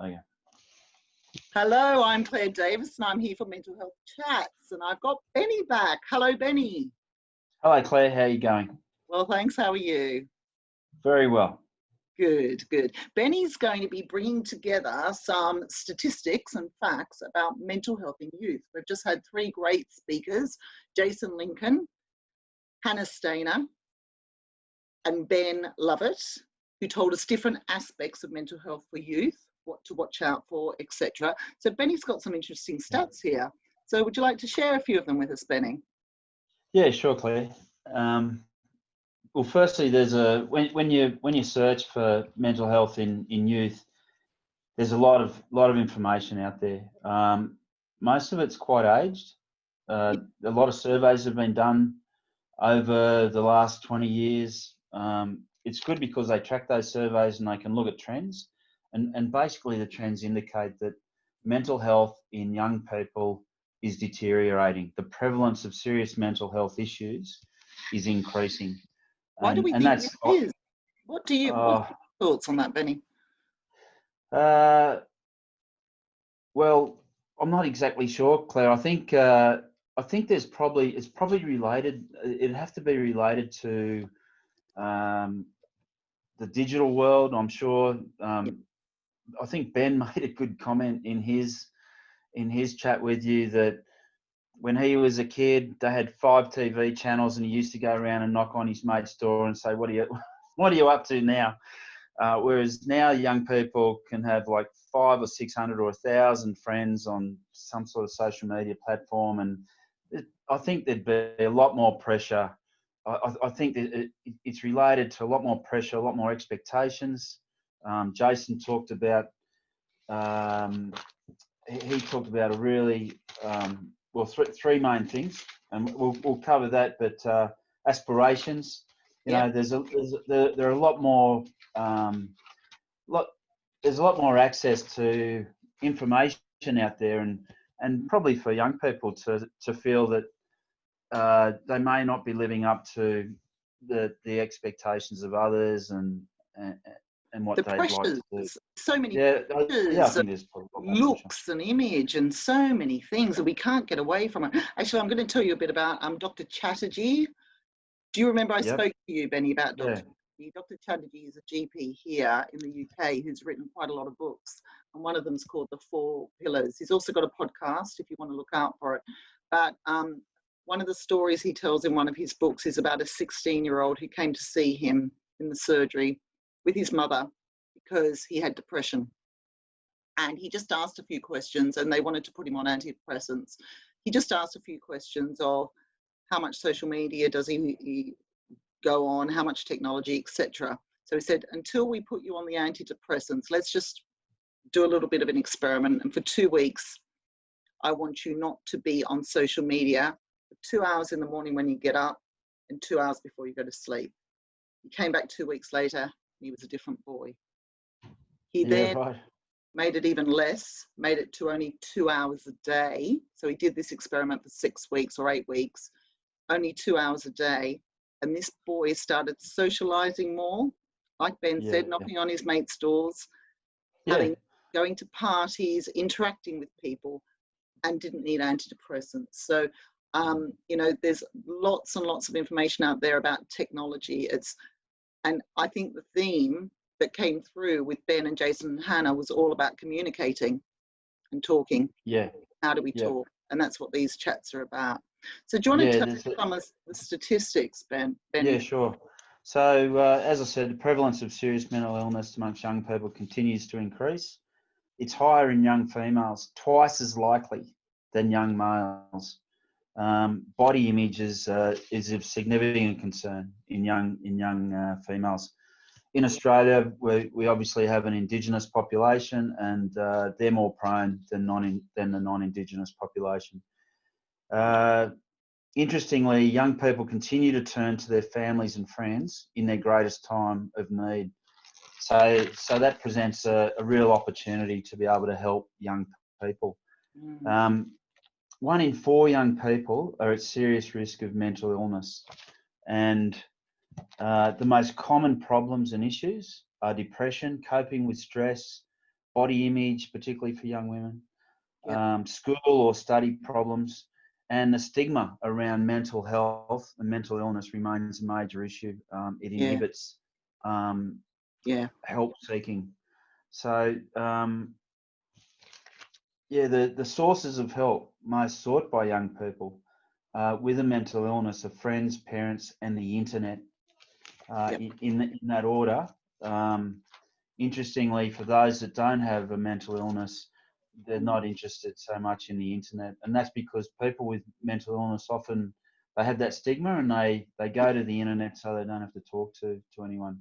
Okay. Hello, I'm Claire Davis and I'm here for Mental Health Chats, and I've got Benny back. Hello, Benny. Hello, Claire. How are you going? Well, thanks. How are you? Very well. Good, good. Benny's going to be bringing together some statistics and facts about mental health in youth. We've just had three great speakers, Jason Lincoln, Hannah Stainer, and Ben Lovatt, who told us different aspects of mental health for youth, what to watch out for, etc. So Benny's got some interesting stats here. So would you like to share a few of them with us, Benny? Yeah, sure, Claire. Well, firstly, there's when you search for mental health in youth, there's a lot of information out there. Most of it's quite aged. A lot of surveys have been done over the last 20 years. It's good because they track those surveys and they can look at trends. And basically the trends indicate that mental health in young people is deteriorating. The prevalence of serious mental health issues is increasing. Why do we think that's, it is? What's your thoughts on that, Benny? Well, I'm not exactly sure, Claire. I think it's probably related. It'd have to be related to the digital world. I'm sure. I think Ben made a good comment in his chat with you that when he was a kid, they had 5 TV channels, and he used to go around and knock on his mate's door and say, "What are you up to now?" Whereas now young people can have like 500 or 600 or 1,000 friends on some sort of social media platform, and I think there'd be a lot more pressure. I think that it's related to a lot more pressure, a lot more expectations. Jason talked about he talked about a really three main things, and we'll cover that. But aspirations, there are a lot more. There's a lot more access to information out there, and probably for young people to feel that they may not be living up to the expectations of others and what they'd like to do. So many I think there's looks and image and so many things, and we can't get away from it. Actually, I'm going to tell you a bit about Dr. Chatterjee. Do you remember I spoke to you, Benny, about Dr. Chatterjee? Dr. Chatterjee is a GP here in the UK who's written quite a lot of books, and one of them's called The 4 Pillars. He's also got a podcast if you want to look out for it. But one of the stories he tells in one of his books is about a 16-year-old who came to see him in the surgery with his mother because he had depression. And he just asked a few questions, and they wanted to put him on antidepressants. He just asked a few questions of how much social media does he go on, how much technology, etc. So he said, until we put you on the antidepressants, let's just do a little bit of an experiment. And for 2 weeks, I want you not to be on social media for 2 hours in the morning when you get up and 2 hours before you go to sleep. He came back 2 weeks later, and he was a different boy. He made it even less, made it to only 2 hours a day. So he did this experiment for 6 weeks or 8 weeks, only 2 hours a day. And this boy started socializing more, like Ben said, knocking on his mates' doors, going to parties, interacting with people, and didn't need antidepressants. So, there's lots and lots of information out there about technology. And I think the theme that came through with Ben and Jason and Hannah was all about communicating and talking. How do we talk? And that's what these chats are about. So do you want to tell us some of the statistics, Ben? Yeah, sure. So as I said, the prevalence of serious mental illness amongst young people continues to increase. It's higher in young females, twice as likely than young males. Body image is of significant concern in young females. In Australia, we obviously have an Indigenous population, and they're more prone than the non-Indigenous population. Interestingly, young people continue to turn to their families and friends in their greatest time of need. So that presents a real opportunity to be able to help young people. 1 in 4 young people are at serious risk of mental illness, and the most common problems and issues are depression, coping with stress, body image, particularly for young women, Yep. school or study problems, and the stigma around mental health and mental illness remains a major issue. It Yeah. inhibits Yeah. help seeking. So, the sources of help most sought by young people with a mental illness are friends, parents, and the internet Yep. in that order. Interestingly, for those that don't have a mental illness, they're not interested so much in the internet, and that's because people with mental illness often they have that stigma and they go to the internet so they don't have to talk to anyone.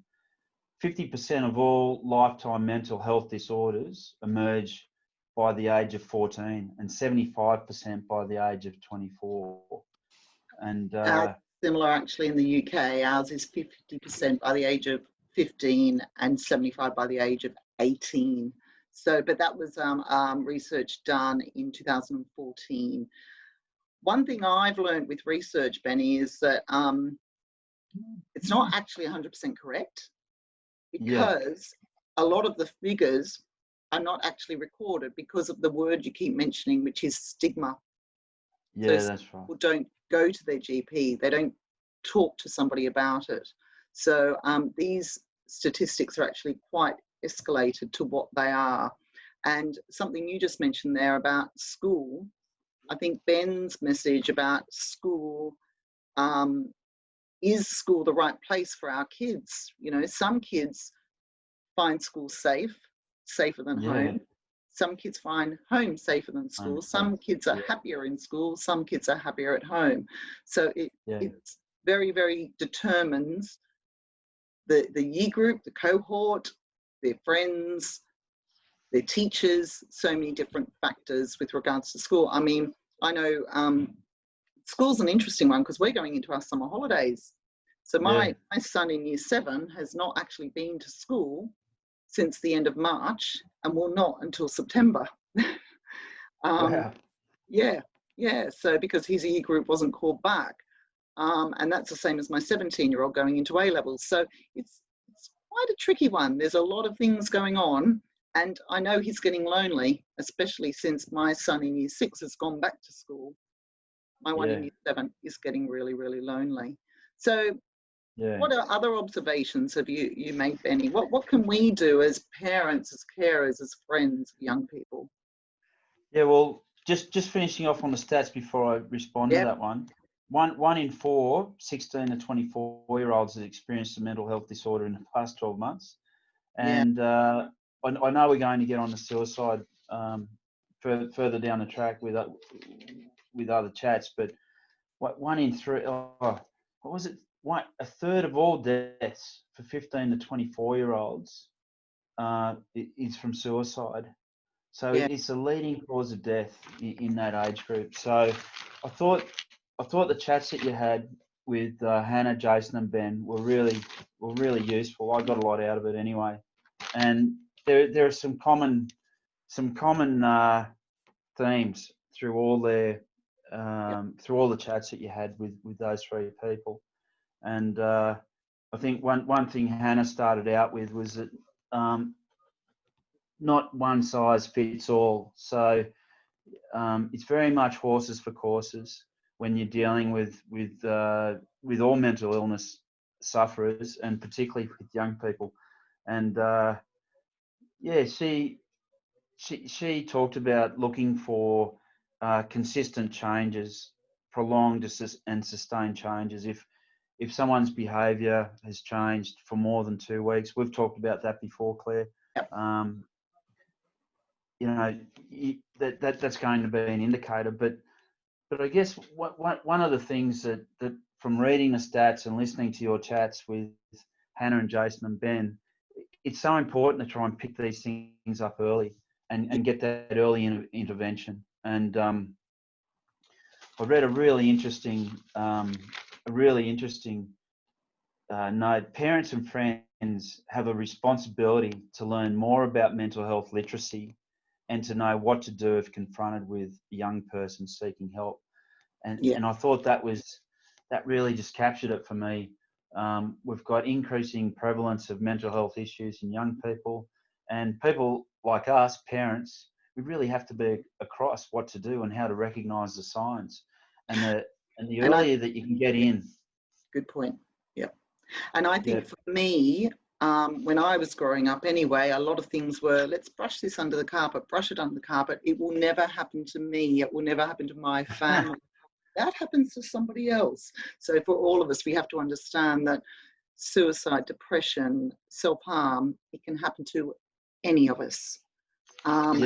50% of all lifetime mental health disorders emerge by the age of 14 and 75% by the age of 24. And Similar actually in the UK. Ours is 50% by the age of 15 and 75 by the age of 18. So, but that was research done in 2014. One thing I've learned with research, Benny, is that it's not actually 100% correct, because a lot of the figures are not actually recorded because of the word you keep mentioning, which is stigma. Yeah, So that's right. people don't go to their GP, they don't talk to somebody about it. So these statistics are actually quite escalated to what they are. And something you just mentioned there about school, I think Ben's message about school, is school the right place for our kids? You know, some kids find school safe, safer than home. Some kids find home safer than school. Some kids are happier in school. Some kids are happier at home. So it's very, very determines the year group, the cohort, their friends, their teachers, so many different factors with regards to school. I mean, I know school's an interesting one because we're going into our summer holidays. So my son in year 7 has not actually been to school since the end of March and will not until September. Wow. Yeah. So because his year group wasn't called back. And that's the same as my 17-year-old going into A-levels. So it's quite a tricky one. There's a lot of things going on. And I know he's getting lonely, especially since my son in year 6 has gone back to school. My one in year 7 is getting really, really lonely. So what are other observations have you made, Benny? What can we do as parents, as carers, as friends of young people? Yeah, well, just finishing off on the stats before I respond to that one. One in 4 16 to 24-year-olds has experienced a mental health disorder in the past 12 months. And I know we're going to get on the suicide further down the track with other chats, but 1 in 3, what was it? A third of all deaths for 15 to 24-year-olds is from suicide. So it's a leading cause of death in that age group. So I thought the chats that you had with Hannah, Jason, and Ben were really useful. I got a lot out of it anyway. And there are some common themes through all the chats that you had with those 3 people. And I think one thing Hannah started out with was that not one size fits all. So it's very much horses for courses when you're dealing with all mental illness sufferers, and particularly with young people. And she talked about looking for consistent changes, prolonged and sustained changes. If someone's behaviour has changed for more than 2 weeks, we've talked about that before, Claire. That's going to be an indicator. But I guess one of the things that from reading the stats and listening to your chats with Hannah and Jason and Ben, it's so important to try and pick these things up early and get that early intervention. And I read a really interesting note. Parents and friends have a responsibility to learn more about mental health literacy and to know what to do if confronted with a young person seeking help. And I thought that really just captured it for me. We've got increasing prevalence of mental health issues in young people, and people like us parents, we really have to be across what to do and how to recognise the signs, and the earlier that you can get in. Good point. Yeah. And I think for me, when I was growing up anyway, a lot of things were, let's brush this under the carpet, brush it under the carpet. It will never happen to me. It will never happen to my family. That happens to somebody else. So for all of us, we have to understand that suicide, depression, self-harm, it can happen to any of us. And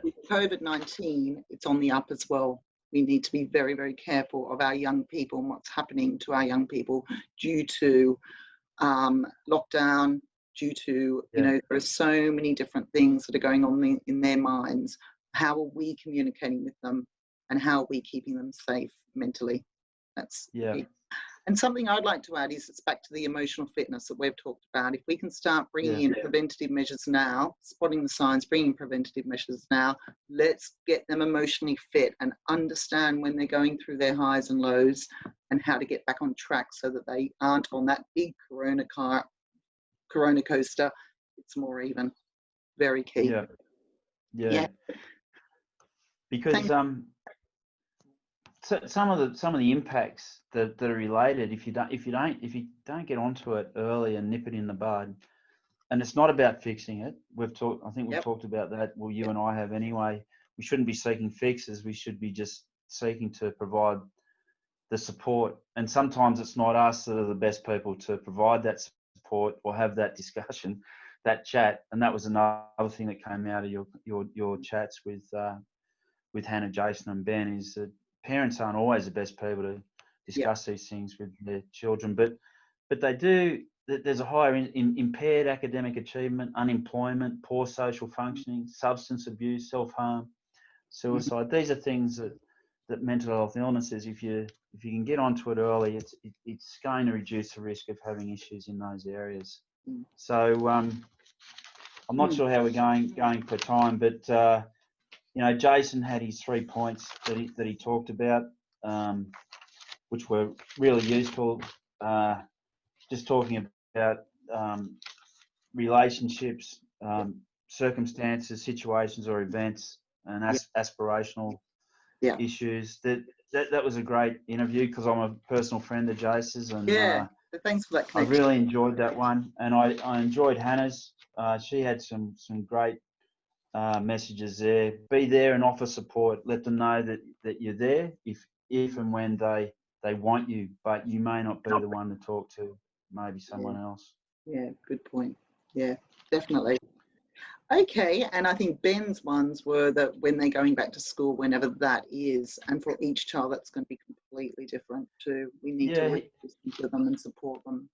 with COVID-19, it's on the up as well. We need to be very, very careful of our young people and what's happening to our young people due to lockdown, due to, you know, there are so many different things that are going on in their minds. How are we communicating with them, and how are we keeping them safe mentally? That's key. And something I'd like to add is it's back to the emotional fitness that we've talked about. If we can start bringing in preventative measures now, spotting the signs, bringing preventative measures now, let's get them emotionally fit and understand when they're going through their highs and lows and how to get back on track so that they aren't on that big corona coaster. It's more even. Very key. Yeah. Because so some of the impacts that are related, if you don't get onto it early and nip it in the bud, and it's not about fixing it. I think we've talked about that. Well, you and I have anyway. We shouldn't be seeking fixes. We should be just seeking to provide the support. And sometimes it's not us that are the best people to provide that support or have that discussion, that chat. And that was another thing that came out of your chats with Hannah, Jason, and Ben, is that parents aren't always the best people to discuss these things with their children, but they do. There's a higher impaired academic achievement, unemployment, poor social functioning, substance abuse, self-harm, suicide. These are things that mental health illnesses, if you can get onto it early, it's going to reduce the risk of having issues in those areas. So I'm not sure how we're going for time, but you know, Jason had his 3 points that he talked about, which were really useful. Just talking about relationships, circumstances, situations, or events, and aspirational issues. That was a great interview because I'm a personal friend of Jace's, and thanks for that connection. I really enjoyed that one, and I enjoyed Hannah's. She had some great messages there. Be there and offer support. Let them know that you're there if and when they want you, but you may not be the one to talk to, maybe someone else. Yeah, good point. Yeah, definitely. Okay, and I think Ben's ones were that when they're going back to school, whenever that is, and for each child that's going to be completely different too. We need to listen to them and support them.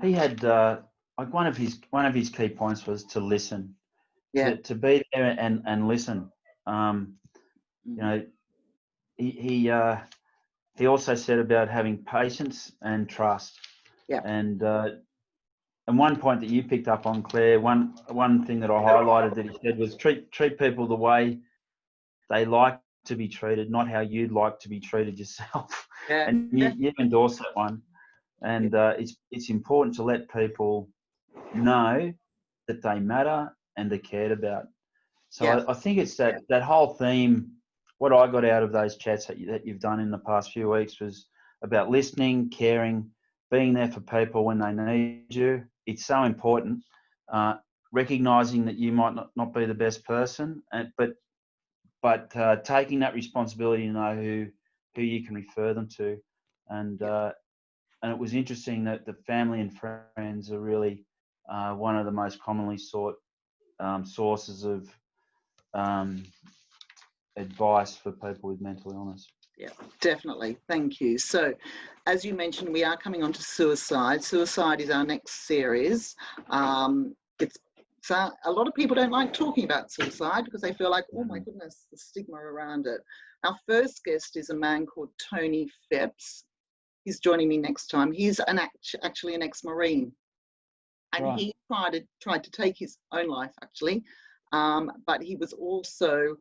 He had like one of his key points was to listen. To be there and listen. You know, he also said about having patience and trust. And one point that you picked up on, Claire, one thing that I highlighted that he said was treat people the way they like to be treated, not how you'd like to be treated yourself. And you endorse that one. And it's important to let people know that they matter and they're cared about. So I think it's that whole theme. What I got out of those chats that you've done in the past few weeks was about listening, caring, being there for people when they need you. It's so important. Recognizing that you might not be the best person, but taking that responsibility to know who you can refer them to. And it was interesting that the family and friends are really one of the most commonly sought sources of advice for people with mental illness. Yeah, definitely. Thank you. So, as you mentioned, we are coming on to suicide. Suicide is our next series. A lot of people don't like talking about suicide because they feel like, oh my goodness, the stigma around it. Our first guest is a man called Tony Phipps. He's joining me next time. He's actually an ex-Marine. And he tried to take his own life, actually. But he was also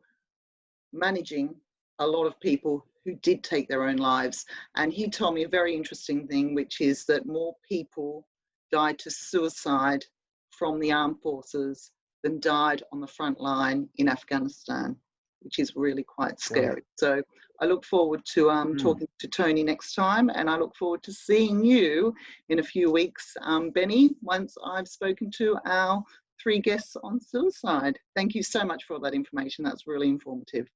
managing a lot of people who did take their own lives. And he told me a very interesting thing, which is that more people died to suicide from the armed forces than died on the front line in Afghanistan, which is really quite scary. So I look forward to talking to Tony next time, and I look forward to seeing you in a few weeks, Benny, once I've spoken to our 3 guests on suicide. Thank you so much for all that information. That's really informative.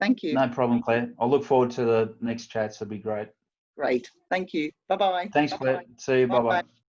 Thank you. No problem, Claire. I'll look forward to the next chats. It'll be great. Great. Thank you. Bye-bye. Thanks, Claire. See you. Bye-bye.